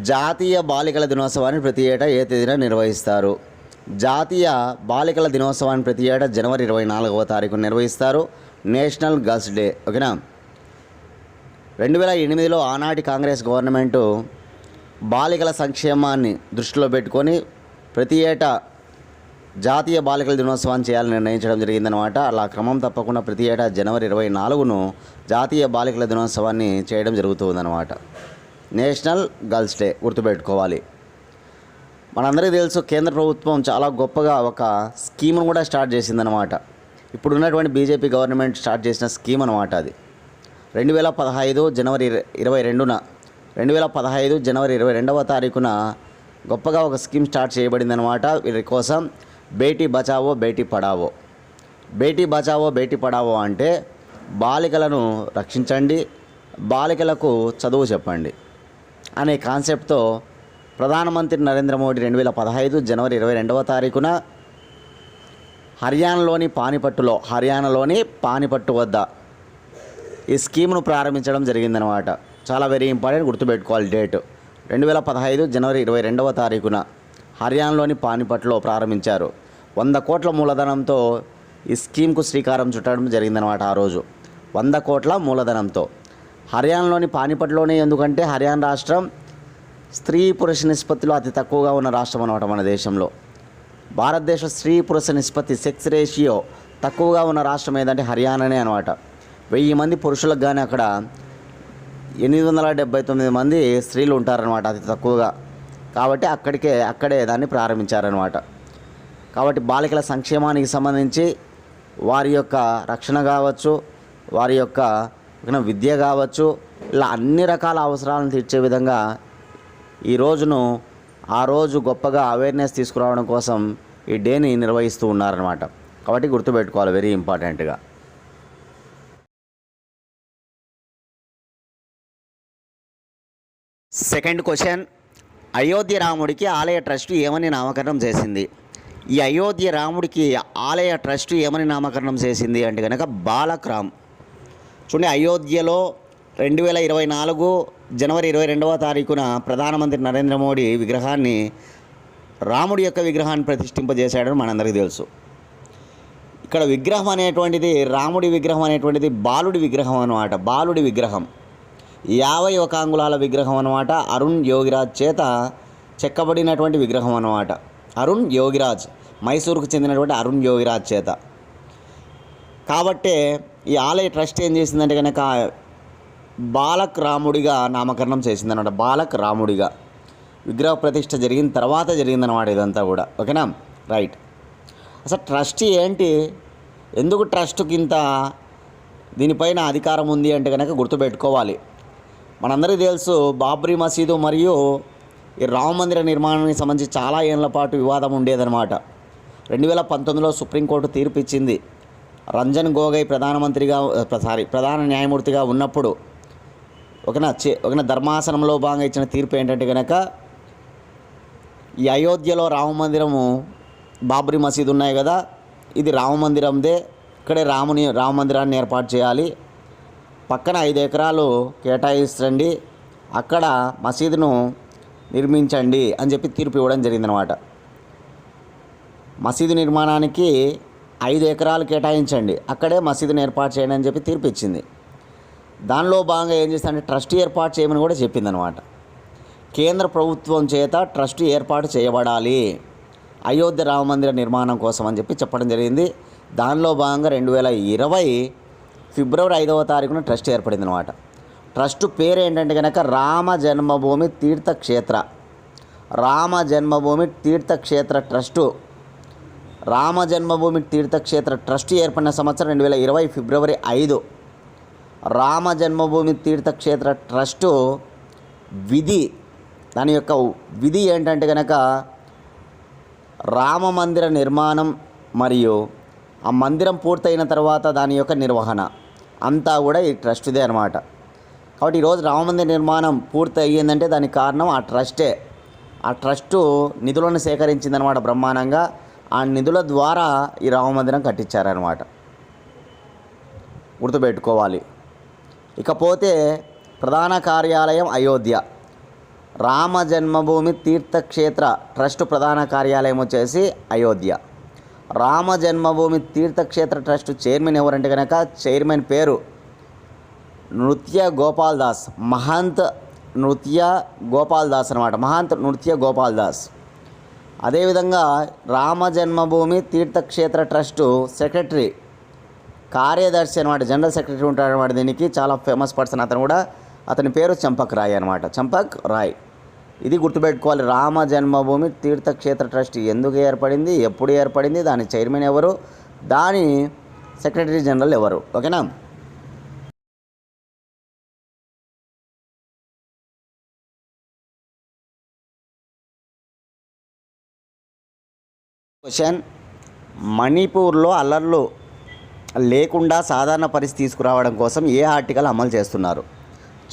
జాతీయ బాలికల దినోత్సవాన్ని ప్రతి ఏటా ఏ తేదీన నిర్వహిస్తారు? జాతీయ బాలికల దినోత్సవాన్ని ప్రతి ఏటా జనవరి 24వ తారీఖున నిర్వహిస్తారు. National girls day. ఓకేనా. 2008లో ఆనాటి కాంగ్రెస్ గవర్నమెంటు బాలికల సంక్షేమాన్ని దృష్టిలో పెట్టుకొని ప్రతి ఏటా జాతీయ బాలికల దినోత్సవాన్ని చేయాలని నిర్ణయించడం జరిగిందనమాట. అలా క్రమం తప్పకుండా ప్రతి ఏటా జనవరి 24ను జాతీయ బాలికల దినోత్సవాన్ని చేయడం జరుగుతుందన్నమాట. నేషనల్ గర్ల్స్ డే గుర్తుపెట్టుకోవాలి. మనందరికీ తెలుసు, కేంద్ర ప్రభుత్వం చాలా గొప్పగా ఒక స్కీమ్ను కూడా స్టార్ట్ చేసిందనమాట. ఇప్పుడున్నటువంటి బీజేపీ గవర్నమెంట్ స్టార్ట్ చేసిన స్కీమ్ అనమాట అది. 2015 జనవరి 22న 2015 జనవరి 22వ తారీఖున గొప్పగా ఒక స్కీమ్ స్టార్ట్ చేయబడిందనమాట. వీరి కోసం బేటీ బచావో బేటీ పడావో. బేటీ బచావో బేటీ పడావో అంటే బాలికలను రక్షించండి, బాలికలకు చదువు చెప్పండి అనే కాన్సెప్ట్తో ప్రధానమంత్రి నరేంద్ర మోడీ 2015 జనవరి 22వ తారీఖున హర్యానాలోని పానిపట్టు వద్ద ఈ స్కీమ్ను ప్రారంభించడం జరిగిందనమాట. చాలా వెరీ ఇంపార్టెంట్, గుర్తుపెట్టుకోవాలి డేట్. 2015 జనవరి 22వ తారీఖున హర్యానాలోని పానిపట్లో ప్రారంభించారు. 100 కోట్ల మూలధనంతో ఈ స్కీమ్కు శ్రీకారం చుట్టడం జరిగిందనమాట. ఆ రోజు 100 కోట్ల మూలధనంతో హర్యానాలోని పానిపట్లోనే. ఎందుకంటే హర్యానా రాష్ట్రం స్త్రీ పురుష నిష్పత్తిలో అతి తక్కువగా ఉన్న రాష్ట్రం అనమాట మన దేశంలో. భారతదేశ స్త్రీ పురుష నిష్పత్తి సెక్స్ రేషియో తక్కువగా ఉన్న రాష్ట్రం ఏదంటే హర్యానానే అనమాట. 1000 మంది పురుషులకు కానీ అక్కడ 879 మంది స్త్రీలు ఉంటారనమాట అతి తక్కువగా. కాబట్టి అక్కడే దాన్ని ప్రారంభించారనమాట. కాబట్టి బాలికల సంక్షేమానికి సంబంధించి వారి యొక్క రక్షణ కావచ్చు, వారి యొక్క విద్య కావచ్చు, ఇలా అన్ని రకాల అవసరాలను తీర్చే విధంగా ఈ రోజును ఆ రోజు గొప్పగా అవేర్నెస్ తీసుకురావడం కోసం ఈ డేని నిర్వహిస్తూ ఉన్నారనమాట. కాబట్టి గుర్తుపెట్టుకోవాలి వెరీ ఇంపార్టెంట్గా. సెకండ్ క్వశ్చన్, అయోధ్య రాముడికి ఆలయ ట్రస్ట్ ఏమని నామకరణం చేసింది? ఈ అయోధ్య రాముడికి ఆలయ ట్రస్ట్ ఏమని నామకరణం చేసింది అంటే కనుక బాలక్ రామ్. చూడండి, అయోధ్యలో 2024 జనవరి 22వ తారీఖున ప్రధానమంత్రి నరేంద్ర మోడీ రాముడి యొక్క విగ్రహాన్ని ప్రతిష్ఠింపజేశాడని మనందరికీ తెలుసు. ఇక్కడ విగ్రహం అనేటువంటిది, రాముడి విగ్రహం అనేటువంటిది బాలుడి విగ్రహం అన్నమాట. బాలుడి విగ్రహం 51 అంగుళాల విగ్రహం అన్నమాట. అరుణ్ యోగిరాజ్ చేత చెక్కబడినటువంటి విగ్రహం అన్నమాట. అరుణ్ యోగిరాజ్, మైసూరుకు చెందినటువంటి అరుణ్ యోగిరాజ్ చేత. కాబట్టే ఈ ఆలయ ట్రస్ట్ ఏం చేసిందంటే కనుక బాలక్ రాముడిగా నామకరణం చేసిందనమాట. బాలక్ రాముడిగా విగ్రహ ప్రతిష్ఠ జరిగిన తర్వాత జరిగిందనమాట ఇదంతా కూడా. ఓకేనా, రైట్. అసలు ట్రస్ట్ ఏంటి, ఎందుకు ట్రస్ట్కి ఇంత దీనిపైన అధికారం ఉంది అంటే కనుక గుర్తుపెట్టుకోవాలి. మనందరికీ తెలుసు, బాబ్రీ మసీదు మరియు ఈ రామ మందిర నిర్మాణానికి సంబంధించి చాలా ఏళ్ల పాటు వివాదం ఉండేదన్నమాట. 2019లో సుప్రీంకోర్టు తీర్పు ఇచ్చింది. రంజన్ గోగోయ్ ప్రధాన న్యాయమూర్తిగా ఉన్నప్పుడు ఒక ధర్మాసనంలో భాగంగా ఇచ్చిన తీర్పు ఏంటంటే కనుక ఈ అయోధ్యలో రామ మందిరము, బాబ్రీ మసీదు ఉన్నాయి కదా, ఇది రామ మందిరందే. ఇక్కడే రామ మందిరాన్ని ఏర్పాటు చేయాలి, పక్కన 5 ఎకరాలు కేటాయిస్తండి, అక్కడ మసీదును నిర్మించండి అని చెప్పి తీర్పు ఇవ్వడం జరిగిందనమాట. మసీదు నిర్మాణానికి 5 ఎకరాలు కేటాయించండి, అక్కడే మసీదును ఏర్పాటు చేయండి అని చెప్పి తీర్పు ఇచ్చింది. దానిలో భాగంగా ఏం చేస్తారంటే ట్రస్ట్ ఏర్పాటు చేయమని కూడా చెప్పిందనమాట. కేంద్ర ప్రభుత్వం చేత ట్రస్ట్ ఏర్పాటు చేయబడాలి అయోధ్య రామ మందిర నిర్మాణం కోసం అని చెప్పి చెప్పడం జరిగింది. దానిలో భాగంగా 2020 ఫిబ్రవరి 5వ తారీఖున ట్రస్ట్ ఏర్పడింది అనమాట. ట్రస్ట్ పేరు ఏంటంటే కనుక రామ జన్మభూమి తీర్థక్షేత్ర ట్రస్టు. రామ జన్మభూమి తీర్థక్షేత్ర ట్రస్ట్ ఏర్పడిన సంవత్సరం 2020 ఫిబ్రవరి 5. రామ జన్మభూమి తీర్థక్షేత్ర ట్రస్టు దాని యొక్క విధి ఏంటంటే కనుక రామ మందిర నిర్మాణం మరియు ఆ మందిరం పూర్తయిన తర్వాత దాని యొక్క నిర్వహణ అంతా కూడా ఈ ట్రస్ట్దే అనమాట. కాబట్టి ఈరోజు రామ మందిర నిర్మాణం పూర్తి అయ్యిందంటే దానికి కారణం ఆ ట్రస్టే. ఆ ట్రస్టు నిధులను సేకరించిందనమాట బ్రహ్మాండంగా. ఆ నిధుల ద్వారా ఈ రామ మందిరం కట్టించారనమాట, గుర్తుపెట్టుకోవాలి. ఇకపోతే ప్రధాన కార్యాలయం అయోధ్య. రామ జన్మభూమి తీర్థక్షేత్ర ట్రస్ట్ ప్రధాన కార్యాలయం వచ్చేసి అయోధ్య. రామ జన్మభూమి తీర్థక్షేత్ర ట్రస్ట్ చైర్మన్ ఎవరంటే కనుక చైర్మన్ పేరు నృత్య గోపాల్ దాస్, మహంత్ నృత్య గోపాల్ దాస్ అనమాట, మహంత్ నృత్య గోపాల్ దాస్. అదేవిధంగా రామ జన్మభూమి తీర్థక్షేత్ర ట్రస్టు సెక్రటరీ కార్యదర్శి అనమాట, జనరల్ సెక్రటరీ ఉంటాడు అనమాట. దీనికి చాలా ఫేమస్ పర్సన్ అతను కూడా, అతని పేరు చంపక్ రాయ్ అనమాట, చంపక్ రాయ్. ఇది గుర్తుపెట్టుకోవాలి. రామ జన్మభూమి తీర్థక్షేత్ర ట్రస్ట్ ఎందుకు ఏర్పడింది, ఎప్పుడు ఏర్పడింది, దాని చైర్మన్ ఎవరు, దాని సెక్రటరీ జనరల్ ఎవరు. ఓకేనా. క్వశ్చన్: మణిపూర్లో అల్లర్లు లేకుండా సాధారణ పరిస్థితి తీసుకురావడం కోసం ఏ ఆర్టికల్ అమలు చేస్తున్నారు?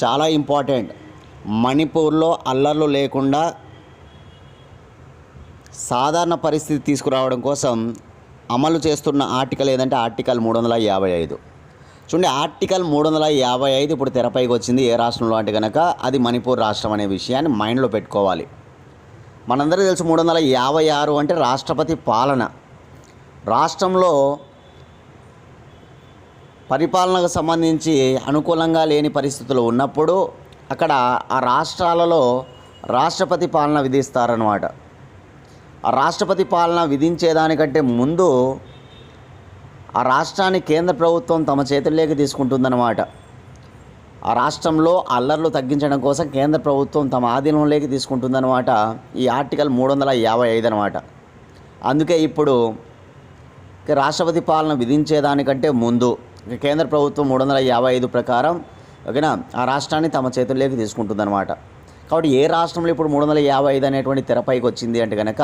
చాలా ఇంపార్టెంట్. మణిపూర్లో అల్లర్లు లేకుండా సాధారణ పరిస్థితి తీసుకురావడం కోసం అమలు చేస్తున్న ఆర్టికల్ ఏదంటే ఆర్టికల్ 355. చూడండి, ఆర్టికల్ 355 ఇప్పుడు తెరపైకి వచ్చింది. ఏ రాష్ట్రంలో అంటే కనుక అది మణిపూర్ రాష్ట్రం అనే విషయాన్ని మైండ్లో పెట్టుకోవాలి. మనందరికీ తెలుసు 356 అంటే రాష్ట్రపతి పాలన. రాష్ట్రంలో పరిపాలనకు సంబంధించి అనుకూలంగా లేని పరిస్థితులు ఉన్నప్పుడు అక్కడ ఆ రాష్ట్రాలలో రాష్ట్రపతి పాలన విధిస్తారన్నమాట. ఆ రాష్ట్రపతి పాలన విధించేదానికంటే ముందు ఆ రాష్ట్రాన్ని కేంద్ర ప్రభుత్వం తమ చేతుల్లోకి తీసుకుంటుందన్నమాట. ఆ రాష్ట్రంలో అల్లర్లు తగ్గించడం కోసం కేంద్ర ప్రభుత్వం తమ ఆధీనంలోకి తీసుకుంటుందన్నమాట. ఈ ఆర్టికల్ 355 అనమాట. అందుకే ఇప్పుడు రాష్ట్రపతి పాలన విధించేదానికంటే ముందు కేంద్ర ప్రభుత్వం 355 ప్రకారం ఓకేనా ఆ రాష్ట్రాన్ని తమ చేతుల్లోకి తీసుకుంటుందన్నమాట. కాబట్టి ఏ రాష్ట్రంలో ఇప్పుడు 355 అనేటువంటి తెరపైకి వచ్చింది అంటే కనుక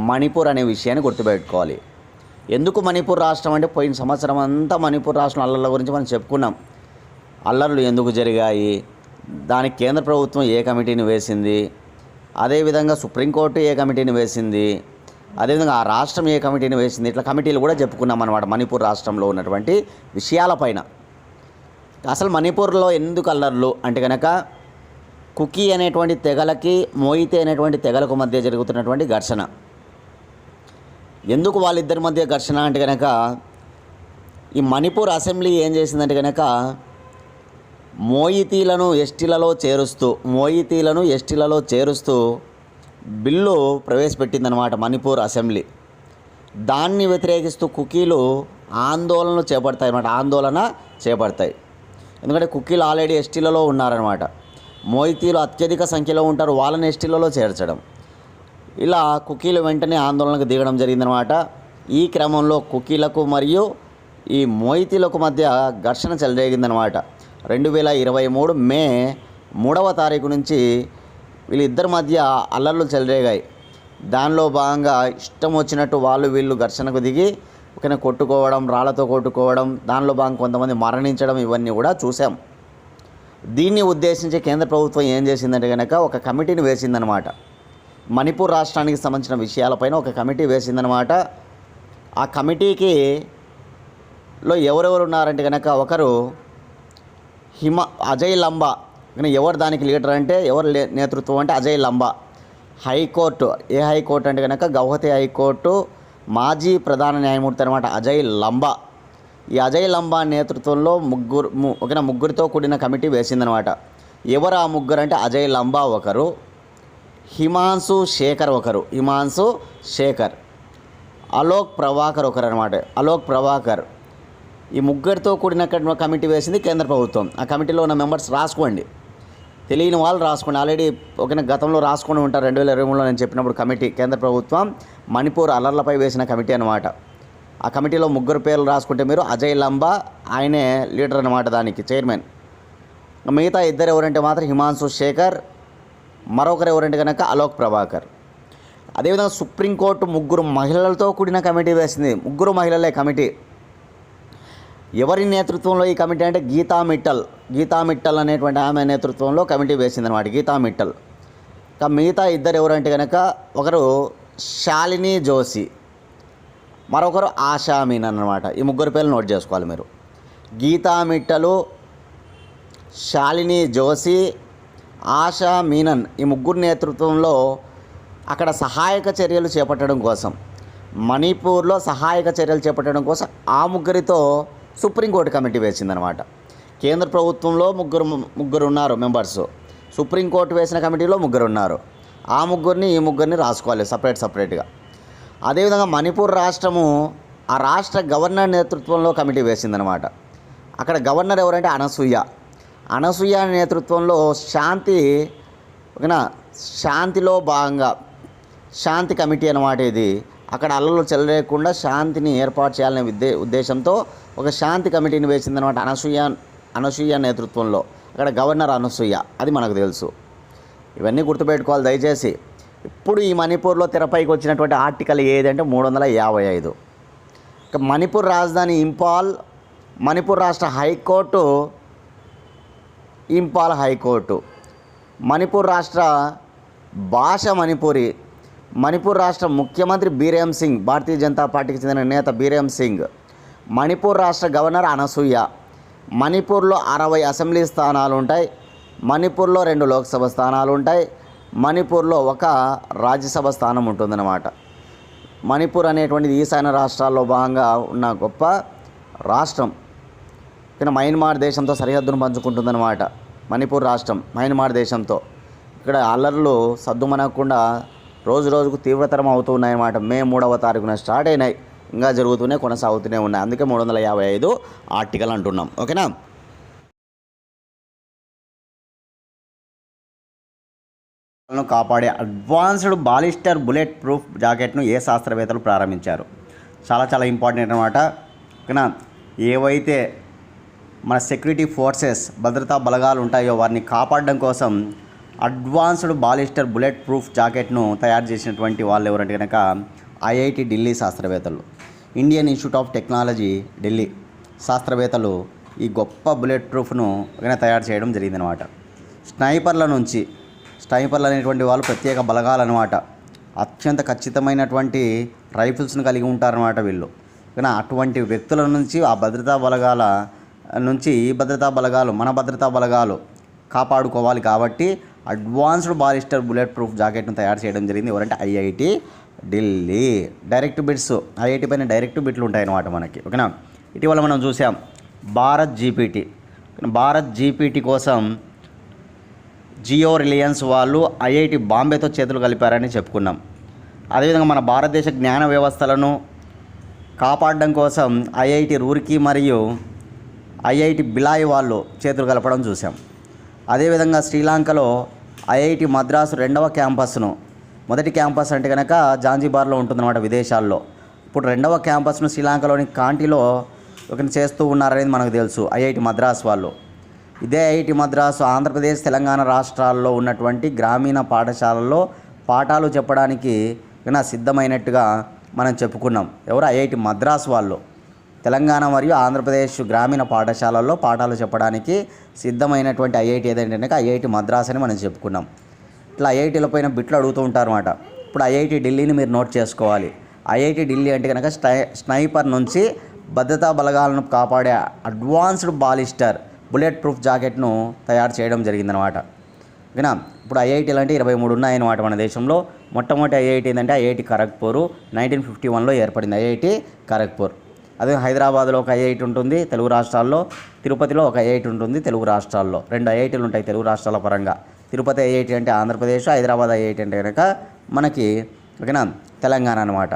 మణిపూర్ అనే విషయాన్ని గుర్తుపెట్టుకోవాలి. ఎందుకు మణిపూర్ రాష్ట్రం అంటే పోయిన సంవత్సరం అంతా మణిపూర్ రాష్ట్రం అల్లర్ల గురించి మనం చెప్పుకున్నాం. అల్లర్లు ఎందుకు జరిగాయి, దానికి కేంద్ర ప్రభుత్వం ఏ కమిటీని వేసింది, అదేవిధంగా సుప్రీంకోర్టు ఏ కమిటీని వేసింది, అదేవిధంగా ఆ రాష్ట్రం ఏ కమిటీని వేసింది, ఇట్లా కమిటీలు కూడా చెప్పుకున్నాం అన్నమాట మణిపూర్ రాష్ట్రంలో ఉన్నటువంటి విషయాలపైన. అసలు మణిపూర్లో ఎందుకు అల్లర్లు అంటే కనుక కుకీ అనేటువంటి తెగలకి మోయితే అనేటువంటి తెగలకు మధ్య జరుగుతున్నటువంటి ఘర్షణ. ఎందుకు వాళ్ళిద్దరి మధ్య ఘర్షణ అంటే కనుక ఈ మణిపూర్ అసెంబ్లీ ఏం చేసిందంటే కనుక మోయితీలను ఎస్టీలలో చేరుస్తూ బిల్లు ప్రవేశపెట్టిందనమాట మణిపూర్ అసెంబ్లీ. దాన్ని వ్యతిరేకిస్తూ కుకీలు ఆందోళన చేపడతాయి. ఎందుకంటే కుకీలు ఆల్రెడీ ఎస్టీలలో ఉన్నారనమాట. మోయితీలు అత్యధిక సంఖ్యలో ఉంటారు, వాళ్ళని ఎస్టీలలో చేర్చడం. ఇలా కుకీలు వెంటనే ఆందోళనకు దిగడం జరిగిందనమాట. ఈ క్రమంలో కుకీలకు మరియు ఈ మోయితీలకు మధ్య ఘర్షణ చెలరేగిందనమాట. 2023 మే 3వ తారీఖు నుంచి వీళ్ళిద్దరి మధ్య అల్లర్లు చెలరేగాయి. దానిలో భాగంగా ఇష్టం వచ్చినట్టు వీళ్ళు ఘర్షణకు దిగి ఒకరిని కొట్టుకోవడం, రాళ్లతో కొట్టుకోవడం, దానిలో భాగంగా కొంతమంది మరణించడం, ఇవన్నీ కూడా చూసాం. దీన్ని ఉద్దేశించి కేంద్ర ప్రభుత్వం ఏం చేసిందంటే కనుక ఒక కమిటీని వేసిందనమాట. మణిపూర్ రాష్ట్రానికి సంబంధించిన విషయాలపైన ఒక కమిటీ వేసిందనమాట. ఆ కమిటీకి లో ఎవరెవరు ఉన్నారంటే కనుక ఒకరు అజయ్ లంబా. ఎవరు దానికి లీడర్ అంటే ఎవరు నేతృత్వం అంటే అజయ్ లంబా. హైకోర్టు ఏ హైకోర్టు అంటే కనుక గౌహతి హైకోర్టు మాజీ ప్రధాన న్యాయమూర్తి అనమాట అజయ్ లంబా. ఈ అజయ్ లంబా నేతృత్వంలో ముగ్గురితో కూడిన కమిటీ వేసిందనమాట. ఎవరు ఆ ముగ్గురు అంటే అజయ్ లంబా ఒకరు, హిమాన్సు శేఖర్, అలోక్ ప్రభాకర్ ఒకరు అనమాట. అలోక్ ప్రభాకర్ ఈ ముగ్గురితో కూడిన కమిటీ వేసింది కేంద్ర ప్రభుత్వం. ఆ కమిటీలో ఉన్న మెంబర్స్ రాసుకోండి, తెలియని వాళ్ళు రాసుకోండి. ఆల్రెడీ గతంలో రాసుకొని ఉంటారు. 2023లో నేను చెప్పినప్పుడు కమిటీ కేంద్ర ప్రభుత్వం మణిపూర్ అల్లర్లపై వేసిన కమిటీ అనమాట. ఆ కమిటీలో ముగ్గురు పేర్లు రాసుకుంటే మీరు అజయ్ లంబా ఆయనే లీడర్ అనమాట, దానికి చైర్మన్. మిగతా ఇద్దరు ఎవరంటే మాత్రం హిమాన్సు శేఖర్, మరొకరు ఎవరంటే కనుక అలోక్ ప్రభాకర్. అదేవిధంగా సుప్రీంకోర్టు ముగ్గురు మహిళలతో కూడిన కమిటీ వేసింది. ముగ్గురు మహిళలే కమిటీ. ఎవరి నేతృత్వంలో ఈ కమిటీ అంటే గీతా మిట్టల్ అనేటువంటి ఆమె నేతృత్వంలో కమిటీ వేసిందనమాట, గీతా మిట్టల్. మిగతా ఇద్దరు ఎవరంటే కనుక ఒకరు శాలిని జోషి, మరొకరు ఆశా మీనన్ అన్నమాట. ఈ ముగ్గురు పేర్లు నోట్ చేసుకోవాలి మీరు. గీతా మిట్టలు, శాలిని జోషి, ఆశా మీనన్ ఈ ముగ్గురు నేతృత్వంలో అక్కడ సహాయక చర్యలు చేపట్టడం కోసం, మణిపూర్లో సహాయక చర్యలు చేపట్టడం కోసం ఆ ముగ్గురితో సుప్రీంకోర్టు కమిటీ వేసిందనమాట. కేంద్ర ప్రభుత్వంలో ముగ్గురు ఉన్నారు మెంబర్స్, సుప్రీంకోర్టు వేసిన కమిటీలో ముగ్గురు ఉన్నారు. ఆ ముగ్గురిని రాసుకోవాలి సపరేట్గా. అదేవిధంగా మణిపూర్ రాష్ట్రము ఆ రాష్ట్ర గవర్నర్ నేతృత్వంలో కమిటీ వేసిందనమాట. అక్కడ గవర్నర్ ఎవరంటే అనసూయ నేతృత్వంలో శాంతిలో భాగంగా శాంతి కమిటీ అన్నమాట ఇది. అక్కడ అల్లలు చెలరేయకుండా శాంతిని ఏర్పాటు చేయాలనే ఉద్దేశంతో ఒక శాంతి కమిటీని వేసిందనమాట అనసూయ నేతృత్వంలో. అక్కడ గవర్నర్ అనసూయ, అది మనకు తెలుసు. ఇవన్నీ గుర్తుపెట్టుకోవాలి దయచేసి. ఇప్పుడు ఈ మణిపూర్లో తెరపైకి వచ్చినటువంటి ఆర్టికల్ ఏదంటే 355. ఇక మణిపూర్ రాజధాని ఇంపాల్, మణిపూర్ రాష్ట్ర హైకోర్టు ఇంపాల్ హైకోర్టు, మణిపూర్ రాష్ట్ర భాష మణిపూరి, మణిపూర్ రాష్ట్ర ముఖ్యమంత్రి బీరేన్ సింగ్, భారతీయ జనతా పార్టీకి చెందిన నేత బీరేన్ సింగ్, మణిపూర్ రాష్ట్ర గవర్నర్ అనసూయ. మణిపూర్లో 60 అసెంబ్లీ స్థానాలు ఉంటాయి, మణిపూర్లో 2 లోక్సభ స్థానాలు ఉంటాయి, మణిపూర్లో 1 రాజ్యసభ స్థానం ఉంటుందన్నమాట. మణిపూర్ అనేటువంటిది ఈశాన్య రాష్ట్రాల్లో భాగంగా ఉన్న గొప్ప రాష్ట్రం. ఇక్కడ మయన్మార్ దేశంతో సరిహద్దును పంచుకుంటుందన్నమాట మణిపూర్ రాష్ట్రం మయన్మార్ దేశంతో. ఇక్కడ అల్లర్లు సద్దుమనకుండా రోజుకు తీవ్రతరం అవుతూ ఉన్నాయన్నమాట. మే 3వ తారీఖున స్టార్ట్ అయినాయి, ఇంకా కొనసాగుతూనే ఉన్నాయి. అందుకే 355 ఆర్టికల్ అంటున్నాం. ఓకేనా. కాపాడే అడ్వాన్స్డ్ బాలిస్టర్ బుల్లెట్ ప్రూఫ్ జాకెట్ను ఏ శాస్త్రవేత్తలు ప్రారంభించారు? చాలా ఇంపార్టెంట్ అన్నమాట. ఓకేనా. ఏవైతే మన సెక్యూరిటీ ఫోర్సెస్ భద్రతా బలగాలు ఉంటాయో వారిని కాపాడడం కోసం అడ్వాన్స్డ్ బాలిస్టర్ బుల్లెట్ ప్రూఫ్ జాకెట్ను తయారు చేసినటువంటి వాళ్ళు ఎవరంటే కనుక ఐఐటి ఢిల్లీ శాస్త్రవేత్తలు, Indian institute of technology Delhi శాస్త్రవేత్తలు ఈ గొప్ప బుల్లెట్ ప్రూఫ్ను తయారు చేయడం జరిగిందనమాట. స్నైపర్లు అనేటువంటి వాళ్ళు ప్రత్యేక బలగాలు అనమాట. అత్యంత ఖచ్చితమైనటువంటి రైఫిల్స్ను కలిగి ఉంటారన్నమాట వీళ్ళు. కానీ అటువంటి వ్యక్తుల నుంచి ఆ భద్రతా బలగాల నుంచి ఈ మన భద్రతా బలగాలు కాపాడుకోవాలి కాబట్టి అడ్వాన్స్డ్ బాలిస్టర్ బుల్లెట్ ప్రూఫ్ జాకెట్ను తయారు చేయడం జరిగింది. ఎవరంటే IIT Delhi. Direct bits, IIT పైన డైరెక్ట్ బిట్లు ఉంటాయన్నమాట మనకి. ఓకేనా. ఇటీవల మనం చూసాం భారత్ జీపీటీ కోసం జియో రిలయన్స్ వాళ్ళు ఐఐటి బాంబేతో చేతులు కలిపారని చెప్పుకున్నాం. అదేవిధంగా మన భారతదేశ జ్ఞాన వ్యవస్థలను కాపాడడం కోసం ఐఐటి రూర్కీ మరియు ఐఐటి బిలాయ్ వాళ్ళు చేతులు కలపడం చూసాం. అదేవిధంగా శ్రీలంకలో ఐఐటి మద్రాసు 2వ క్యాంపస్ను, మొదటి క్యాంపస్ అంటే కనుక జాంజిబార్లో ఉంటుందన్నమాట విదేశాల్లో. ఇప్పుడు 2వ క్యాంపస్ను శ్రీలంకలోని కాంటిలో చేస్తూ ఉన్నారనేది మనకు తెలుసు ఐఐటి మద్రాసు వాళ్ళు. ఇదే ఐఐటి మద్రాసు ఆంధ్రప్రదేశ్, తెలంగాణ రాష్ట్రాల్లో ఉన్నటువంటి గ్రామీణ పాఠశాలల్లో పాఠాలు చెప్పడానికి సిద్ధమైనట్టుగా మనం చెప్పుకున్నాం. ఎవరు? ఐఐటి మద్రాసు వాళ్ళు. తెలంగాణ మరియు ఆంధ్రప్రదేశ్ గ్రామీణ పాఠశాలల్లో పాఠాలు చెప్పడానికి సిద్ధమైనటువంటి ఐఐటి ఏదంటే కనుక ఐఐటి మద్రాస్ అని మనం చెప్పుకున్నాం. ఇట్లా ఐఐటీల పైన బిట్లు అడుగుతూ ఉంటారన్నమాట. ఇప్పుడు ఐఐటి ఢిల్లీని మీరు నోట్ చేసుకోవాలి. ఐఐటి ఢిల్లీ అంటే కనుక స్నైపర్ నుంచి భద్రతా బలగాలను కాపాడే అడ్వాన్స్డ్ బాలిస్టర్ బుల్లెట్ ప్రూఫ్ జాకెట్ను తయారు చేయడం జరిగిందనమాట. ఓకేనా. ఇప్పుడు ఐఐటీలు అంటే 23 ఉన్నాయన్నమాట మన దేశంలో. మొట్టమొదటి ఐఐటి ఏంటంటే ఐఐటి ఖరగ్పూర్ 1951లో ఏర్పడింది ఐఐటి ఖరగ్పూర్. అదే హైదరాబాద్లో ఒక ఐఐటి ఉంటుంది తెలుగు రాష్ట్రాల్లో, తిరుపతిలో ఒక ఐఐటి ఉంటుంది తెలుగు రాష్ట్రాల్లో. 2 ఐఐటీలు ఉంటాయి తెలుగు రాష్ట్రాల పరంగా. తిరుపతి ఐఐటి అంటే ఆంధ్రప్రదేశ్, హైదరాబాద్ ఐఐటి అంటే కనుక మనకి ఓకేనా తెలంగాణ అనమాట.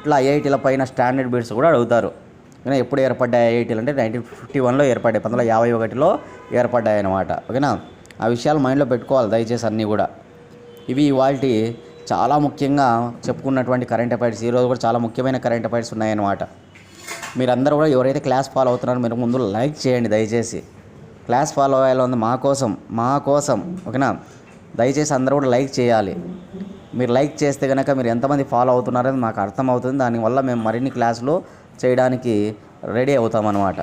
ఇట్లా ఐఐటీల పైన స్టాండర్డ్ బిట్స్ కూడా అడుగుతారు. ఓకేనా. ఎప్పుడు ఏర్పడ్డాయి ఐఐటీలు అంటే 1951లో ఏర్పడ్డాయి, 1951లో ఏర్పడ్డాయి అనమాట. ఓకేనా. ఆ విషయాలు మైండ్లో పెట్టుకోవాలి దయచేసి అన్నీ కూడా. ఇవి ఇవాల్టి చాలా ముఖ్యంగా చెప్పుకున్నటువంటి కరెంట్ అఫైర్స్. ఈరోజు కూడా చాలా ముఖ్యమైన కరెంట్ అఫైర్స్ ఉన్నాయన్నమాట. మీరందరూ కూడా ఎవరైతే క్లాస్ ఫాలో అవుతున్నారో మీరు ముందు లైక్ చేయండి దయచేసి. క్లాస్ ఫాలో అయ్యాలి మా కోసం ఓకేనా. దయచేసి అందరూ కూడా లైక్ చేయాలి. మీరు లైక్ చేస్తే కనుక మీరు ఎంతమంది ఫాలో అవుతున్నారని మాకు అర్థమవుతుంది. దానివల్ల మేము మరిన్ని క్లాసులు చేయడానికి రెడీ అవుతామన్నమాట.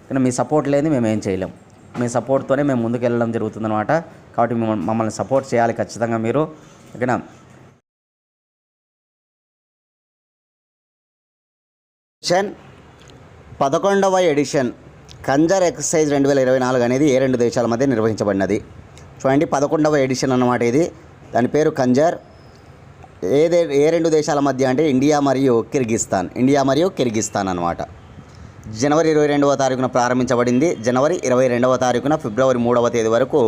కానీ మీ సపోర్ట్ లేని మేము ఏం చేయలేం. మీ సపోర్ట్తోనే మేము ముందుకు వెళ్ళడం జరుగుతుందన్నమాట. కాబట్టి మమ్మల్ని సపోర్ట్ చేయాలి ఖచ్చితంగా మీరు. ఓకేనా. 11వ ఎడిషన్ కంజర్ ఎక్సర్సైజ్ 2024 అనేది ఏ 2 దేశాల మధ్య నిర్వహించబడినది? చూడండి 11వ ఎడిషన్ అన్నమాట ఇది. దాని పేరు కంజర్. ఏ రెండు దేశాల మధ్య అంటే ఇండియా మరియు కిర్గిస్తాన్ అన్నమాట. జనవరి 22వ తారీఖున ప్రారంభించబడింది. జనవరి 22వ తారీఖున ఫిబ్రవరి 3వ తేదీ వరకు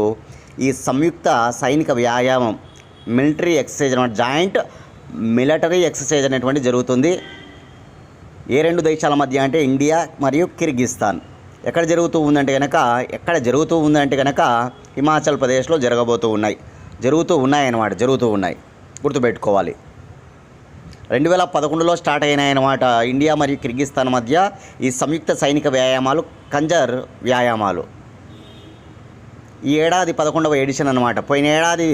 ఈ సంయుక్త సైనిక వ్యాయామం మిలిటరీ ఎక్సర్సైజ్ అన్నమాట, జాయింట్ మిలిటరీ ఎక్సర్సైజ్ అనేటువంటి జరుగుతుంది. ఏ రెండు దేశాల మధ్య అంటే ఇండియా మరియు కిర్గిస్తాన్. ఎక్కడ జరుగుతూ ఉందంటే కనుక హిమాచల్ ప్రదేశ్లో జరుగుతూ ఉన్నాయి, గుర్తుపెట్టుకోవాలి. 2011లో స్టార్ట్ అయినాయన్నమాట ఇండియా మరియు కిర్గిస్తాన్ మధ్య ఈ సంయుక్త సైనిక వ్యాయామాలు, కంజర్ వ్యాయామాలు. ఈ ఏడాది 11వ ఎడిషన్ అన్నమాట. పోయిన ఏడాది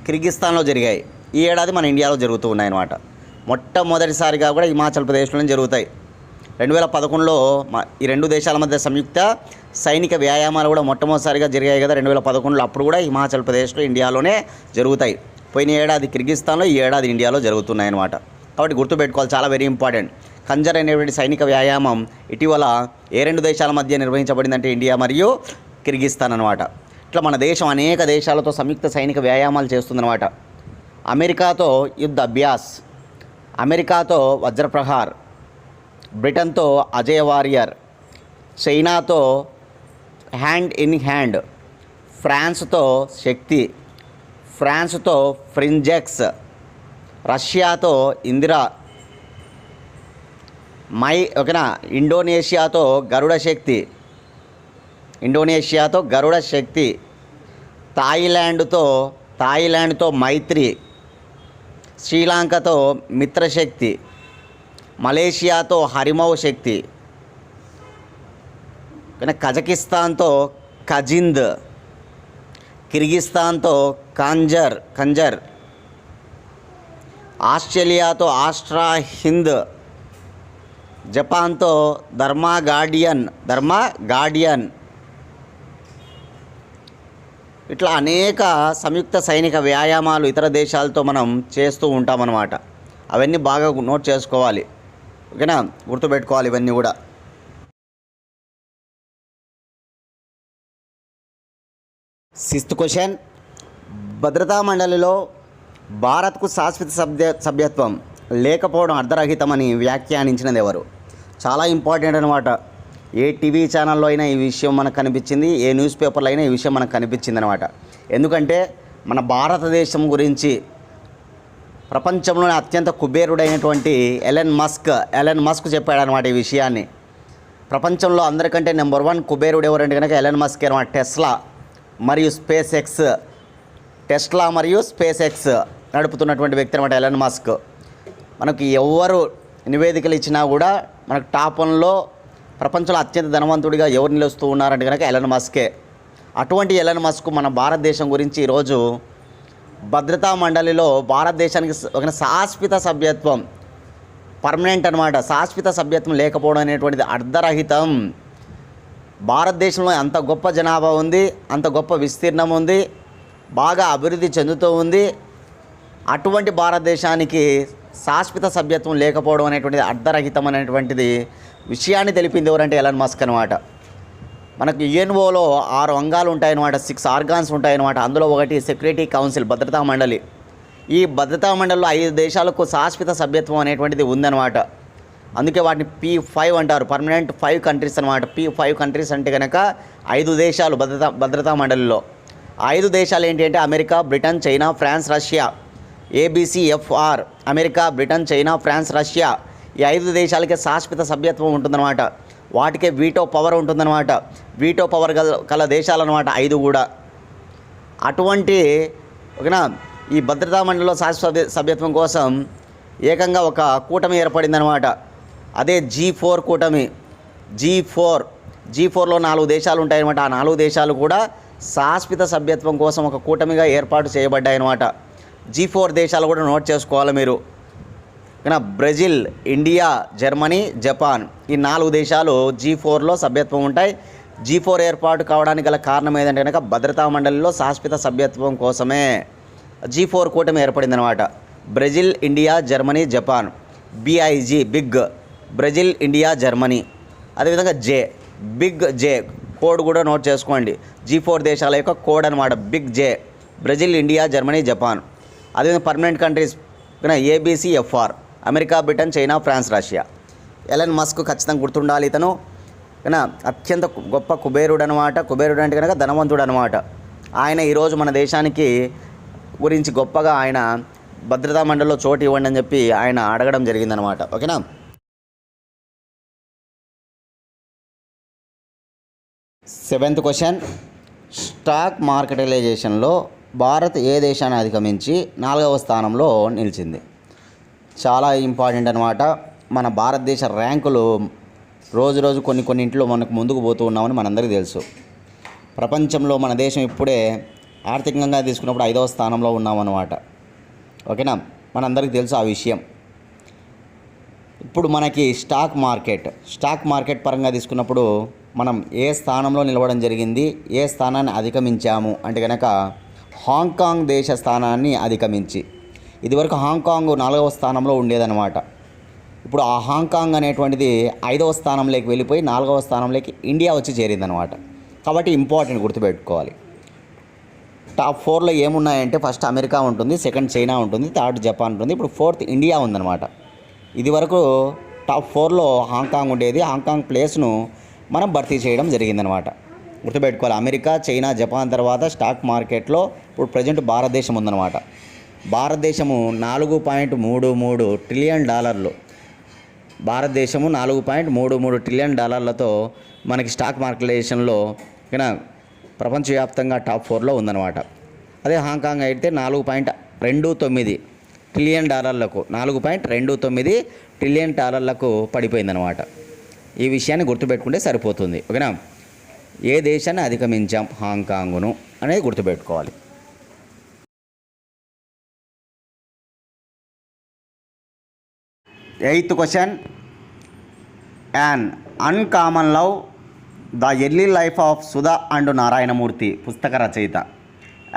కిర్గిస్తాన్లో జరిగాయి, ఈ ఏడాది మన ఇండియాలో జరుగుతూ ఉన్నాయన్నమాట. మొట్టమొదటిసారిగా కూడా హిమాచల్ ప్రదేశ్లోనే జరుగుతాయి. 2011లో ఈ రెండు దేశాల మధ్య సంయుక్త సైనిక వ్యాయామాలు కూడా మొట్టమొదటిసారిగా జరిగాయి కదా 2011లో. అప్పుడు కూడా హిమాచల్ ప్రదేశ్లో, ఇండియాలోనే జరుగుతాయి. పోయిన ఏడాది కిర్గిస్తాన్లో, ఈ ఏడాది ఇండియాలో జరుగుతున్నాయి అన్నమాట. కాబట్టి గుర్తుపెట్టుకోవాలి, చాలా వెరీ ఇంపార్టెంట్. కంజర్ అనేటువంటి సైనిక వ్యాయామం ఇటీవల ఏ రెండు దేశాల మధ్య నిర్వహించబడిందంటే ఇండియా మరియు కిర్గిస్తాన్ అన్నమాట. ఇట్లా మన దేశం అనేక దేశాలతో సంయుక్త సైనిక వ్యాయామాలు చేస్తుందన్నమాట. అమెరికాతో యుద్ధ అభ్యాస్, అమెరికాతో వజ్రప్రహార్, బ్రిటన్తో అజయ్ వారియర్, చైనాతో హ్యాండ్ ఇన్ హ్యాండ్, ఫ్రాన్స్తో శక్తి, ఫ్రాన్స్తో ఫ్రింజెక్స్, రష్యాతో ఇందిరా, ఇండోనేషియాతో గరుడ శక్తి, థాయిలాండ్తో మైత్రి, శ్రీలంకతో మిత్రశక్తి, మలేషియాతో హరిమౌ శక్తి, కజకిస్తాన్తో కజింద్, కిర్గిస్తాన్తో కంజర్, ఆస్ట్రేలియాతో ఆస్ట్రా హింద్, జపాన్తో ధర్మా గార్డియన్. ఇట్లా అనేక సంయుక్త సైనిక వ్యాయామాలు ఇతర దేశాలతో మనం చేస్తూ ఉంటామన్నమాట. అవన్నీ బాగా నోట్ చేసుకోవాలి, ఓకేనా, గుర్తుపెట్టుకోవాలి ఇవన్నీ కూడా. సిక్స్త్ క్వశ్చన్, భద్రతా మండలిలో భారత్కు శాశ్వత సభ్యత్వం లేకపోవడం అర్ధరహితమని వ్యాఖ్యానించినది ఎవరు? చాలా ఇంపార్టెంట్ అనమాట. ఏ టీవీ ఛానల్లో అయినా ఈ విషయం మనకు కనిపించింది, ఏ న్యూస్ పేపర్లో అయినా ఈ విషయం మనకు కనిపించింది అనమాట. ఎందుకంటే మన భారతదేశం గురించి ప్రపంచంలోనే అత్యంత కుబేరుడైనటువంటి ఎలన్ మస్క్ చెప్పాడనమాట ఈ విషయాన్ని. ప్రపంచంలో అందరికంటే నెంబర్ 1 కుబేరుడు ఎవరంటే కనుక ఎలన్ మస్క్ అనమాట. టెస్లా మరియు స్పేస్ ఎక్స్ నడుపుతున్నటువంటి వ్యక్తి అనమాట ఎలన్ మస్క్. మనకి ఎవరు నివేదికలు ఇచ్చినా కూడా మనకు టాప్ 1లో ప్రపంచంలో అత్యంత ధనవంతుడిగా ఎవరు నిలుస్తూ ఉన్నారంటే కనుక ఎలన్ మస్కే. అటువంటి ఎలన్ మస్క్ మన భారతదేశం గురించి ఈరోజు భద్రతా మండలిలో భారతదేశానికి ఒక శాశ్వత సభ్యత్వం, పర్మనెంట్ అనమాట, శాశ్వత సభ్యత్వం లేకపోవడం అనేటువంటిది అర్ధరహితం. భారతదేశంలో అంత గొప్ప జనాభా ఉంది, అంత గొప్ప విస్తీర్ణం ఉంది, బాగా అభివృద్ధి చెందుతూ ఉంది. అటువంటి భారతదేశానికి శాశ్వత సభ్యత్వం లేకపోవడం అనేటువంటిది అర్ధరహితం అనేటువంటిది విషయాన్ని తెలిపింది ఎవరంటే ఎలన్ మస్క్ అనమాట. మనకు యుఎన్ఓలో 6 అంగాలు ఉంటాయన్నమాట, 6 ఆర్గాన్స్ ఉంటాయన్నమాట. అందులో ఒకటి సెక్యూరిటీ కౌన్సిల్, భద్రతా మండలి. ఈ భద్రతా మండలిలో 5 దేశాలకు శాశ్వత సభ్యత్వం అనేటువంటిది ఉందన్నమాట. అందుకే వాటిని P5 అంటారు, పర్మనెంట్ 5 కంట్రీస్ అనమాట. P5 కంట్రీస్ అంటే కనుక 5 దేశాలు భద్రతా మండలిలో. 5 దేశాలు ఏంటి అంటే America, Britain, China, France, Russia. ABCFR, America, Britain, China, France, Russia. ఈ 5 దేశాలకే శాశ్వత సభ్యత్వం ఉంటుందన్నమాట. వాటికే వీటో పవర్ ఉంటుందన్నమాట. వీటో పవర్ గల దేశాలన్నమాట 5 కూడా. అటువంటి ఓకేనా, ఈ భద్రతా మండలిలో శాశ్వత సభ్యత్వం కోసం ఏకంగా ఒక కూటమి ఏర్పడిందనమాట. అదే G4 కూటమి. G4లో 4 దేశాలు ఉంటాయన్నమాట. ఆ 4 దేశాలు కూడా శాశ్వత సభ్యత్వం కోసం ఒక కూటమిగా ఏర్పాటు చేయబడ్డాయన్నమాట. G4 దేశాలు కూడా నోట్ చేసుకోవాలి మీరు. బ్రెజిల్, ఇండియా, జర్మనీ, జపాన్, ఈ 4 దేశాలు G4లో సభ్యత్వం ఉంటాయి. G4 ఏర్పాటు కావడానికి గల కారణం ఏదంటే కనుక భద్రతా మండలిలో శాశ్వత సభ్యత్వం కోసమే G4 కూటమి ఏర్పడింది అనమాట. Brazil, India, Germany, Japan. Big, Brazil, India, Germany. అదేవిధంగా బిగ్ జే కోడ్ కూడా నోట్ చేసుకోండి. G4 దేశాల యొక్క కోడ్ అనమాట. Big J, Brazil, India, Germany, Japan. అదేవిధంగా permanent countries ABCFR, America, Britain, China, France, Russia. Elon Musk ఖచ్చితంగా గుర్తుండాలి. ఇతను అత్యంత గొప్ప కుబేరుడు అనమాట. కుబేరుడు అంటే కనుక ధనవంతుడు అనమాట. ఆయన ఈరోజు మన దేశానికి గురించి గొప్పగా ఆయన భద్రతా మండలిలో చోటు ఇవ్వండి అని చెప్పి ఆయన అడగడం జరిగిందనమాట. ఓకేనా. సెవెంత్ క్వశ్చన్, స్టాక్ మార్కెటలైజేషన్లో భారత్ ఏ దేశాన్ని అధిగమించి 4వ స్థానంలో నిలిచింది? చాలా ఇంపార్టెంట్ అనమాట. మన భారతదేశ ర్యాంకులు రోజు కొన్నింటిలో మనకు ముందుకు పోతూ ఉన్నామని మనందరికీ తెలుసు. ప్రపంచంలో మన దేశం ఇప్పుడే ఆర్థికంగా తీసుకున్నప్పుడు 5వ స్థానంలో ఉన్నామన్నమాట. ఓకేనా, మనందరికీ తెలుసు ఆ విషయం. ఇప్పుడు మనకి స్టాక్ మార్కెట్ పరంగా తీసుకున్నప్పుడు మనం ఏ స్థానంలో నిలవడం జరిగింది, ఏ స్థానాన్ని అధిగమించాము అంటే కనుక హాంకాంగ్ దేశ స్థానాన్ని అధిగమించి. ఇదివరకు హాంకాంగ్ 4వ స్థానంలో ఉండేదన్నమాట. ఇప్పుడు ఆ హాంకాంగ్ అనేటువంటిది 5వ స్థానంలోకి వెళ్ళిపోయి 4వ స్థానంలోకి ఇండియా వచ్చి చేరిందనమాట. కాబట్టి ఇంపార్టెంట్ గుర్తుపెట్టుకోవాలి. టాప్ 4లో ఏమున్నాయంటే ఫస్ట్ అమెరికా ఉంటుంది, సెకండ్ చైనా ఉంటుంది, థర్డ్ జపాన్ ఉంటుంది, ఇప్పుడు 4th ఇండియా ఉందన్నమాట. ఇది వరకు టాప్ 4లో హాంకాంగ్ ఉండేది. హాంకాంగ్ ప్లేస్ను మనం భర్తీ చేయడం జరిగిందనమాట. గుర్తుపెట్టుకోవాలి. అమెరికా, చైనా, జపాన్ తర్వాత స్టాక్ మార్కెట్లో ఇప్పుడు ప్రజెంట్ భారతదేశం ఉందన్నమాట. భారతదేశము $4.33 ట్రిలియన్. భారతదేశము $4.33 ట్రిలియన్ మనకి స్టాక్ మార్కెటైజేషన్లో ప్రపంచవ్యాప్తంగా టాప్ 4లో ఉందన్నమాట. అదే హాంకాంగ్ అయితే $4.29 ట్రిలియన్, $4.29 ట్రిలియన్ పడిపోయిందనమాట. ఈ విషయాన్ని గుర్తుపెట్టుకుంటే సరిపోతుంది. ఓకేనా. ఏ దేశాన్ని అధిగమించాం హాంకాంగ్ను అనేది గుర్తుపెట్టుకోవాలి. 8th question, an uncommon love, the early life of Sudha and Narayana Murthy పుస్తక రచయిత.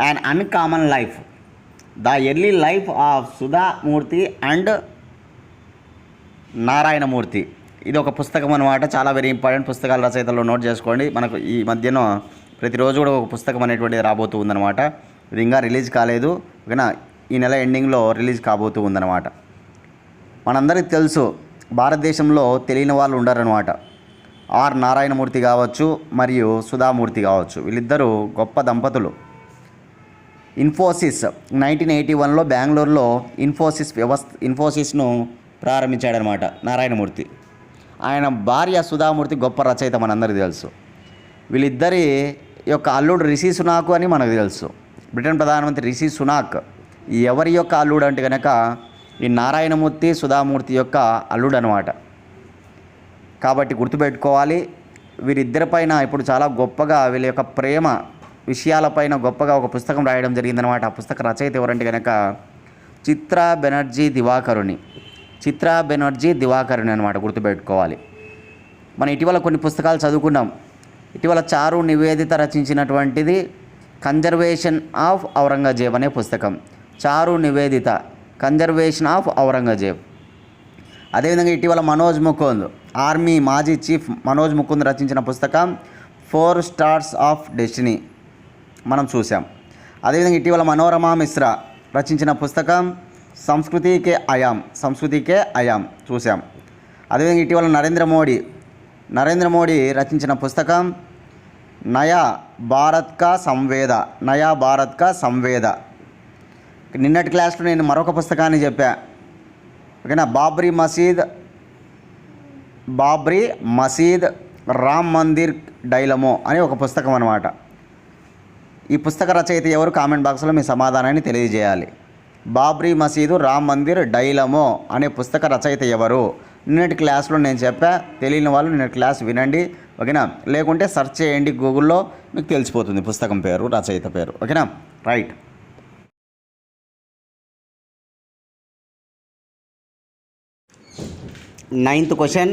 An uncommon life, the early life of Sudha Murthy and Narayana Murthy. ఇది ఒక పుస్తకం అనమాట. చాలా వెరీ ఇంపార్టెంట్. పుస్తకాల రచయితల్లో నోట్ చేసుకోండి. మనకు ఈ మధ్యన ప్రతిరోజు కూడా ఒక పుస్తకం అనేటువంటిది రాబోతూ ఉందన్నమాట. ఇది ఇంకా రిలీజ్ కాలేదు. ఓకేనా, ఈ నెల ఎండింగ్లో రిలీజ్ కాబోతూ ఉందన్నమాట. మనందరికీ తెలుసు భారతదేశంలో తెలియని వాళ్ళు ఉండరనమాట. ఆర్ నారాయణమూర్తి కావచ్చు, మరియు సుధామూర్తి కావచ్చు. వీళ్ళిద్దరూ గొప్ప దంపతులు. ఇన్ఫోసిస్ 1981లో బెంగళూరులో ఇన్ఫోసిస్ను ప్రారంభించాడనమాట నారాయణమూర్తి. ఆయన భార్య సుధామూర్తి గొప్ప రచయిత మనందరికీ తెలుసు. వీళ్ళిద్దరి యొక్క అల్లుడు రిషి సునాక్ అని మనకు తెలుసు. బ్రిటన్ ప్రధానమంత్రి రిషి సునాక్ ఎవరి యొక్క అల్లుడు అంటే కనుక ఈ నారాయణమూర్తి సుధామూర్తి యొక్క అల్లుడు అనమాట. కాబట్టి గుర్తుపెట్టుకోవాలి. వీరిద్దరిపైన ఇప్పుడు చాలా గొప్పగా వీళ్ళ యొక్క ప్రేమ విషయాలపైన గొప్పగా ఒక పుస్తకం రాయడం జరిగిందనమాట. ఆ పుస్తక రచయిత ఎవరంటే కనుక చిత్రా బెనర్జీ దివాకరుని అనమాట. గుర్తుపెట్టుకోవాలి. మనం ఇటీవల కొన్ని పుస్తకాలు చదువుకున్నాం. ఇటీవల చారు నివేదిత రచించినటువంటిది కన్జర్వేషన్ ఆఫ్ ఔరంగజేబ్ అనే పుస్తకం. చారు నివేదిత కన్జర్వేషన్ ఆఫ్ ఔరంగజేబ్. అదేవిధంగా ఇటీవల మనోజ్ ముకుంద్, ఆర్మీ మాజీ చీఫ్ మనోజ్ ముకుంద్ రచించిన పుస్తకం 4 స్టార్స్ ఆఫ్ డెస్టినీ మనం చూసాం. అదేవిధంగా ఇటీవల మనోరమా మిశ్రా రచించిన పుస్తకం సంస్కృతికే అయాం చూసాం. అదేవిధంగా ఇటీవల నరేంద్ర మోడీ రచించిన పుస్తకం నయా భారత్ కా సంవేద. నిన్నటి క్లాస్లో నేను మరొక పుస్తకాన్ని చెప్పా. ఓకేనా. బాబ్రీ మసీద్ రామ్ మందిర్ డైలమో అని ఒక పుస్తకం అనమాట. ఈ పుస్తక రచయిత ఎవరు? కామెంట్ బాక్స్లో మీ సమాధానాన్ని తెలియజేయాలి. బాబ్రీ మసీదు రామ్ మందిర్ డైలమో అనే పుస్తక రచయిత ఎవరు? నిన్నటి క్లాస్లో నేను చెప్పా. తెలియని వాళ్ళు నిన్నటి క్లాస్ వినండి. ఓకేనా. లేకుంటే సెర్చ్ చేయండి గూగుల్లో, మీకు తెలిసిపోతుంది పుస్తకం పేరు, రచయిత పేరు. ఓకేనా. Right. Ninth question,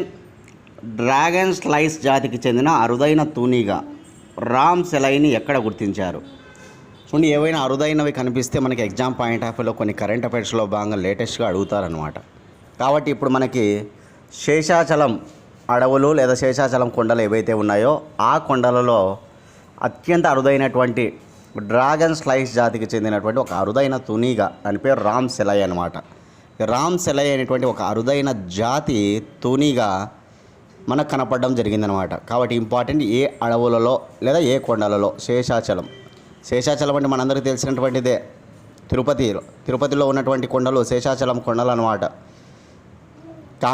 dragon slice జాతికి చెందిన అరుదైన తూనీగా రామ్ సెలైని ఎక్కడ గుర్తించారు? చూడండి, ఏవైనా అరుదైనవి కనిపిస్తే మనకి ఎగ్జామ్ పాయింట్ ఆఫ్ వ్యూలో కొన్ని కరెంట్ అఫైర్స్లో భాగంగా లేటెస్ట్గా అడుగుతారనమాట. కాబట్టి ఇప్పుడు మనకి శేషాచలం అడవులు లేదా శేషాచలం కొండలు ఏవైతే ఉన్నాయో ఆ కొండలలో అత్యంత అరుదైనటువంటి డ్రాగన్ స్లైస్ జాతికి చెందినటువంటి ఒక అరుదైన తునిగ, దాని పేరు రామ్ సెలై అనమాట. రామ్ సెలై అనేటువంటి ఒక అరుదైన జాతి తునిగ మనకు కనపడడం జరిగిందనమాట. కాబట్టి ఇంపార్టెంట్ ఏ అడవులలో లేదా ఏ కొండలలో శేషాచలం అంటే మనందరికీ తెలిసినటువంటిదే. తిరుపతిలో ఉన్నటువంటి కొండలు శేషాచలం కొండలు అనమాట.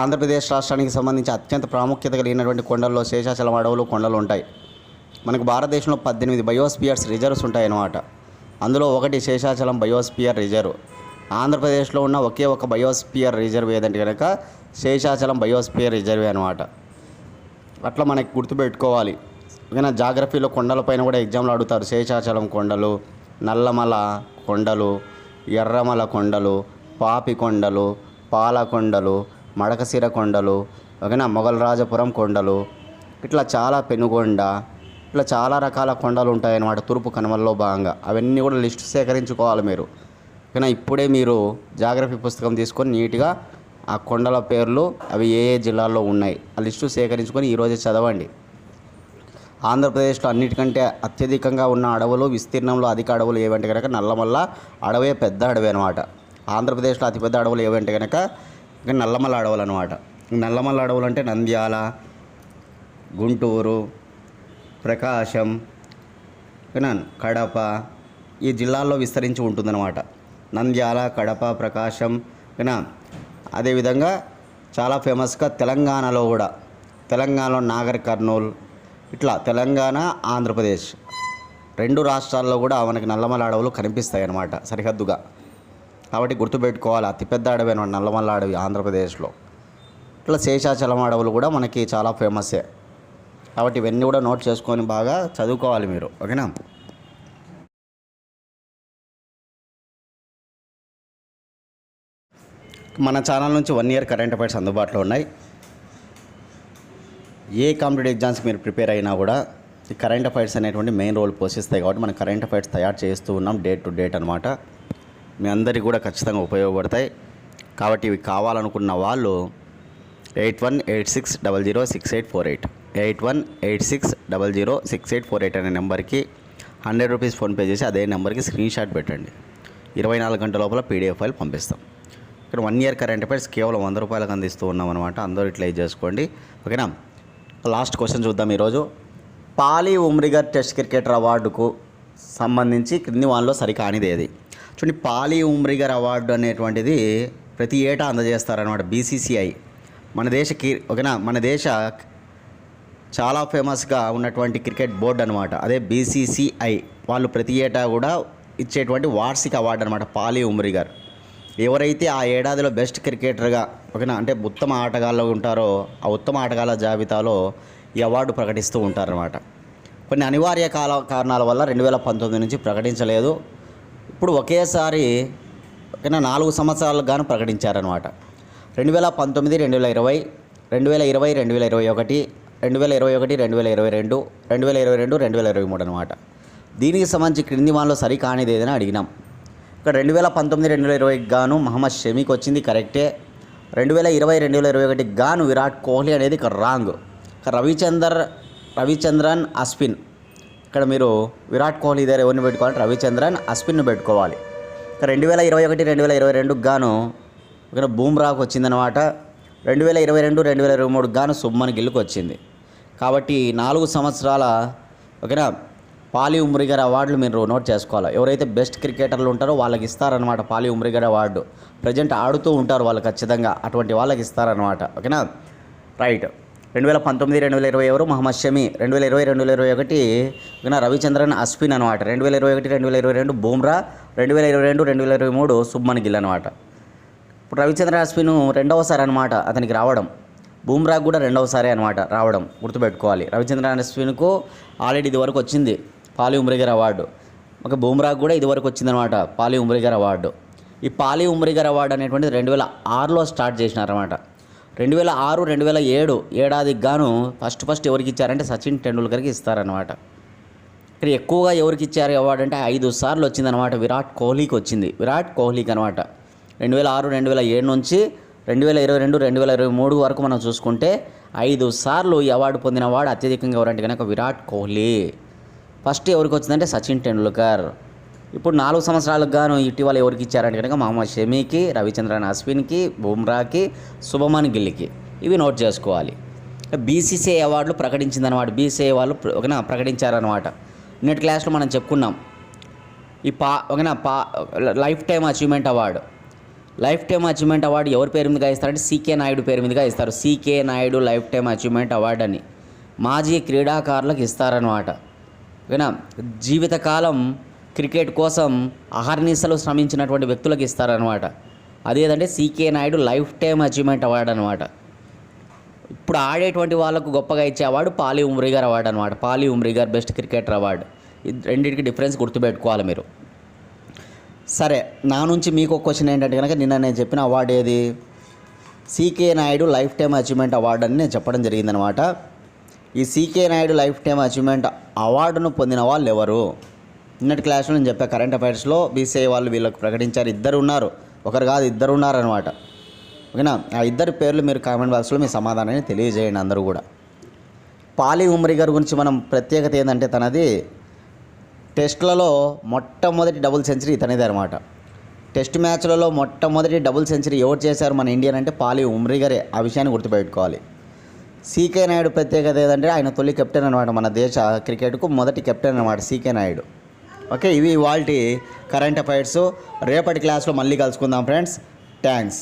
ఆంధ్రప్రదేశ్ రాష్ట్రానికి సంబంధించి అత్యంత ప్రాముఖ్యత కలిగినటువంటి కొండల్లో శేషాచలం అడవులు కొండలు ఉంటాయి. మనకు భారతదేశంలో 18 బయోస్పియర్స్ రిజర్వ్స్ ఉంటాయన్నమాట. అందులో ఒకటి శేషాచలం బయోస్పియర్ రిజర్వ్. ఆంధ్రప్రదేశ్లో ఉన్న ఒకే ఒక బయోస్పియర్ రిజర్వ్ ఏదంటే కనుక శేషాచలం బయోస్పియర్ రిజర్వే అనమాట. అట్లా మనకి గుర్తుపెట్టుకోవాలి. ఓకేనా. జాగ్రఫీలో కొండలపైన కూడా ఎగ్జామ్లో అడుగుతారు. శేషాచలం కొండలు, నల్లమల కొండలు, ఎర్రమల కొండలు, పాపి కొండలు, పాలకొండలు, మడకశిర కొండలు, ఓకేనా, మొగల్రాజపురం కొండలు, ఇట్లా చాలా పెనుగొండ, ఇట్లా చాలా రకాల కొండలు ఉంటాయన్నమాట తూర్పు కనుమల్లో భాగంగా. అవన్నీ కూడా లిస్టు సేకరించుకోవాలి మీరు. ఓకేనా. ఇప్పుడే మీరు జాగ్రఫీ పుస్తకం తీసుకొని నీట్గా ఆ కొండల పేర్లు అవి ఏ ఏ జిల్లాల్లో ఉన్నాయి ఆ లిస్టు సేకరించుకొని ఈరోజే చదవండి. ఆంధ్రప్రదేశ్లో అన్నిటికంటే అత్యధికంగా ఉన్న అడవులు, విస్తీర్ణంలో అధిక అడవులు ఏవంటే కనుక నల్లమల్ల అడవే పెద్ద అడవి అనమాట. ఆంధ్రప్రదేశ్లో అతిపెద్ద అడవులు ఏవంటే కనుక నల్లమల్ల అడవులు అనమాట. నల్లమల్ల అడవులు అంటే నంద్యాల, గుంటూరు, ప్రకాశం, కడప ఈ జిల్లాల్లో విస్తరించి ఉంటుందన్నమాట. నంద్యాల, కడప, ప్రకాశం, అదేవిధంగా చాలా ఫేమస్గా తెలంగాణలో కూడా, తెలంగాణలో నాగర్ కర్నూల్, ఇట్లా తెలంగాణ, ఆంధ్రప్రదేశ్ 2 రాష్ట్రాల్లో కూడా మనకి నల్లమల్ల అడవులు కనిపిస్తాయి అన్నమాట సరిహద్దుగా. కాబట్టి గుర్తుపెట్టుకోవాలి, అతిపెద్ద అడవి అనమాట నల్లమల్ల అడవి ఆంధ్రప్రదేశ్లో. ఇట్లా శేషాచలం అడవులు కూడా మనకి చాలా ఫేమస్సే. కాబట్టి ఇవన్నీ కూడా నోట్ చేసుకొని బాగా చదువుకోవాలి మీరు. ఓకేనా. మన ఛానల్ నుంచి 1 ఇయర్ కరెంట్ అఫైర్స్ అందుబాటులో ఉన్నాయి. ఏ కాంపిటేటివ్ ఎగ్జామ్స్కి మీరు ప్రిపేర్ అయినా కూడా ఈ కరెంట్ అఫైర్స్ అనేటువంటి మెయిన్ రోల్ పోషిస్తాయి. కాబట్టి మనం కరెంట్ అఫైర్స్ తయారు చేస్తూ ఉన్నాం డేట్ టు డేట్ అనమాట. మీ అందరికీ కూడా ఖచ్చితంగా ఉపయోగపడతాయి. కాబట్టి ఇవి కావాలనుకున్న వాళ్ళు 8186006848 8186006848 అనే నెంబర్కి 100 రూపీస్ ఫోన్పే చేసి అదే నెంబర్కి స్క్రీన్ షాట్ పెట్టండి. 24 గంటల లోపల పీడిఎఫ్ ఫైల్ పంపిస్తాం. ఇక్కడ 1 ఇయర్ కరెంట్ అఫైర్స్ కేవలం 100 రూపాయలకు అందిస్తూ ఉన్నాం అనమాట. అందరూ ఇట్లా చేసుకోండి. ఓకేనా. లాస్ట్ క్వశ్చన్ చూద్దాం ఈరోజు. పాలీ ఉమ్రిగర్ టెస్ట్ క్రికెటర్ అవార్డుకు సంబంధించి క్రింది వానిలో సరికానిది ఏది? చూడండి, పాలీ ఉమ్రిగర్ అవార్డు అనేటువంటిది ప్రతి ఏటా అందజేస్తారనమాట బీసీసీఐ. మన దేశ చాలా ఫేమస్గా ఉన్నటువంటి క్రికెట్ బోర్డు అనమాట. అదే బీసీసీఐ వాళ్ళు ప్రతి ఏటా కూడా ఇచ్చేటువంటి వార్షిక అవార్డు అనమాట పాలీ ఉమ్రిగర్. ఎవరైతే ఆ ఏడాదిలో బెస్ట్ క్రికెటర్గా అంటే ఉత్తమ ఆటగాళ్ళు ఉంటారో ఆ ఉత్తమ ఆటగాళ్ళ జాబితాలో ఈ అవార్డు ప్రకటిస్తూ ఉంటారనమాట. కొన్ని అనివార్య కారణాల వల్ల 2019 నుంచి ప్రకటించలేదు. ఇప్పుడు ఒకేసారి 4 సంవత్సరాలకు గాను ప్రకటించారనమాట. 2019, 2020, 2020, 2021, 2021, 2022, 2022, 2023 అనమాట. దీనికి సంబంధించి క్రింది వానిలో సరికానిది ఏదైనా అడిగినాం. ఇక్కడ 2019, 2020 గాను మహమ్మద్ షమీకి వచ్చింది కరెక్టే. 2020, 2021 గాను విరాట్ కోహ్లీ అనేది ఇక్కడ రాంగ్. రవిచంద్రన్ అశ్విన్, ఇక్కడ మీరు విరాట్ కోహ్లీ దగ్గర ఎవరిని పెట్టుకోవాలి? రవిచంద్రన్ అశ్విన్ను పెట్టుకోవాలి. ఇక్కడ 2021, 2022 గాను ఇక్కడ బూమ్రాకు వచ్చిందనమాట. 2022, 2023 గాను శుభ్మన్ గిల్కి వచ్చింది. కాబట్టి 4 సంవత్సరాల ఓకేనా పాలీ ఉమ్రిగర్ అవార్డులు మీరు నోట్ చేసుకోవాలి. ఎవరైతే బెస్ట్ క్రికెటర్లు ఉంటారో వాళ్ళకి ఇస్తారనమాట పాలీ ఉమ్రిగర్ అవార్డు. ప్రజెంట్ ఆడుతూ ఉంటారు వాళ్ళు, ఖచ్చితంగా అటువంటి వాళ్ళకి ఇస్తారనమాట. ఓకేనా. రైట్. 2019, 2020 ఎవరు? మహమ్మద్ షమీ. 2020, 2021 ఓకేనా రవిచంద్రన్ అశ్విన్ అనమాట. 2021, 2022 బూమ్రా. 2022, 2023 శుభ్మన్ గిల్ అనమాట. ఇప్పుడు రవిచంద్రన్ అశ్విన్ రెండవసారి అనమాట అతనికి రావడం. బూమ్రాకు కూడా రెండవసారి అనమాట రావడం, గుర్తుపెట్టుకోవాలి. రవిచంద్రన్ అశ్విన్కు ఆల్రెడీ ఇదివరకు వచ్చింది పాలీ ఉమ్రిగర్ అవార్డు. ఒక బూమ్రాకు కూడా ఇదివరకు వచ్చిందనమాట పాలీ ఉమ్రిగర్ అవార్డు. ఈ పాలీ ఉమ్రిగర్ అవార్డు అనేటువంటిది 2006లో స్టార్ట్ చేసినారనమాట. 2006, 2007 ఏడాదికి గాను ఫస్ట్ ఎవరికి ఇచ్చారంటే సచిన్ టెండూల్కర్కి ఇస్తారనమాట. ఇక్కడ ఎక్కువగా ఎవరికి ఇచ్చారు అవార్డు అంటే 5 సార్లు వచ్చిందనమాట. విరాట్ కోహ్లీకి వచ్చింది, విరాట్ కోహ్లీకి అనమాట. 2006, 2007 నుంచి 2022 2023 వరకు మనం చూసుకుంటే 5 సార్లు ఈ అవార్డు పొందినవాడు అత్యధికంగా ఎవరంటే కనుక విరాట్ కోహ్లీ. ఫస్ట్ ఎవరికి వచ్చిందంటే సచిన్ టెండూల్కర్. ఇప్పుడు 4 సంవత్సరాలకు గాను ఇటీవల ఎవరికి ఇచ్చారంటే కనుక మహమ్మద్ షమీకి, రవిచంద్రన్ అశ్విన్కి, బుమ్రాకి, శుభమన్ గిల్కి. ఇవి నోట్ చేసుకోవాలి. బీసీసీఐ అవార్డులు ప్రకటించిందన్నమాట. బీసీసీఐ వాళ్ళు ప్రకటించారనమాట. నిన్నటి క్లాస్లో మనం చెప్పుకున్నాం. ఈ life time achievement award. Life time achievement award ఎవరి పేరు మీదుగా ఇస్తారంటే సీకే నాయుడు పేరు మీదుగా ఇస్తారు. CK Naidu lifetime achievement award అని మాజీ క్రీడాకారులకు ఇస్తారనమాట. ఓకేనా. జీవితకాలం క్రికెట్ కోసం అహర్నిశలు శ్రమించినటువంటి వ్యక్తులకు ఇస్తారనమాట. అదేదంటే C K Naidu lifetime achievement award అనమాట. ఇప్పుడు ఆడేటువంటి వాళ్ళకు గొప్పగా ఇచ్చే అవార్డు పాలీ ఉమ్రిగర్ అవార్డు అనమాట. Polly Umrigar best cricketer award. రెండింటికి డిఫరెన్స్ గుర్తుపెట్టుకోవాలి మీరు. సరే, నా నుంచి మీకు ఒక క్వశ్చన్ ఏంటంటే కనుక నిన్న నేను చెప్పిన అవార్డు ఏది? CK Naidu lifetime achievement award అని నేను చెప్పడం జరిగిందనమాట. ఈ CK Naidu lifetime achievement అవార్డును పొందిన వాళ్ళు ఎవరు? నిన్నటి క్లాస్లో నేను చెప్పా, కరెంట్ అఫైర్స్లో బీసీఐ వాళ్ళు వీళ్ళకి ప్రకటించారు. 2 ఉన్నారు, ఒకరు కాదు 2 ఉన్నారనమాట. ఓకేనా. ఆ 2 పేర్లు మీరు కామెంట్ బాక్స్లో మీ సమాధానాన్ని తెలియజేయండి అందరూ కూడా. పాలీ ఉమ్రిగర్ గురించి మనం ప్రత్యేకత ఏంటంటే తనది టెస్ట్లలో మొట్టమొదటి డబుల్ సెంచరీ ఇతనిదే అనమాట. టెస్ట్ మ్యాచ్లలో మొట్టమొదటి డబుల్ సెంచరీ ఎవరు చేశారు మన ఇండియన్ అంటే పాలీ ఉమ్రిగరే. ఆ విషయాన్ని గుర్తుపెట్టుకోవాలి. సీకే నాయుడు ప్రత్యేకత ఏదంటే ఆయన తొలి కెప్టెన్ అనమాట. మన దేశ క్రికెట్కు మొదటి కెప్టెన్ అనమాట సీకే నాయుడు. ఓకే, ఇవి ఇవాల్టి కరెంట్ అఫైర్స్. రేపటి క్లాస్లో మళ్ళీ కలుసుకుందాం ఫ్రెండ్స్. థ్యాంక్స్.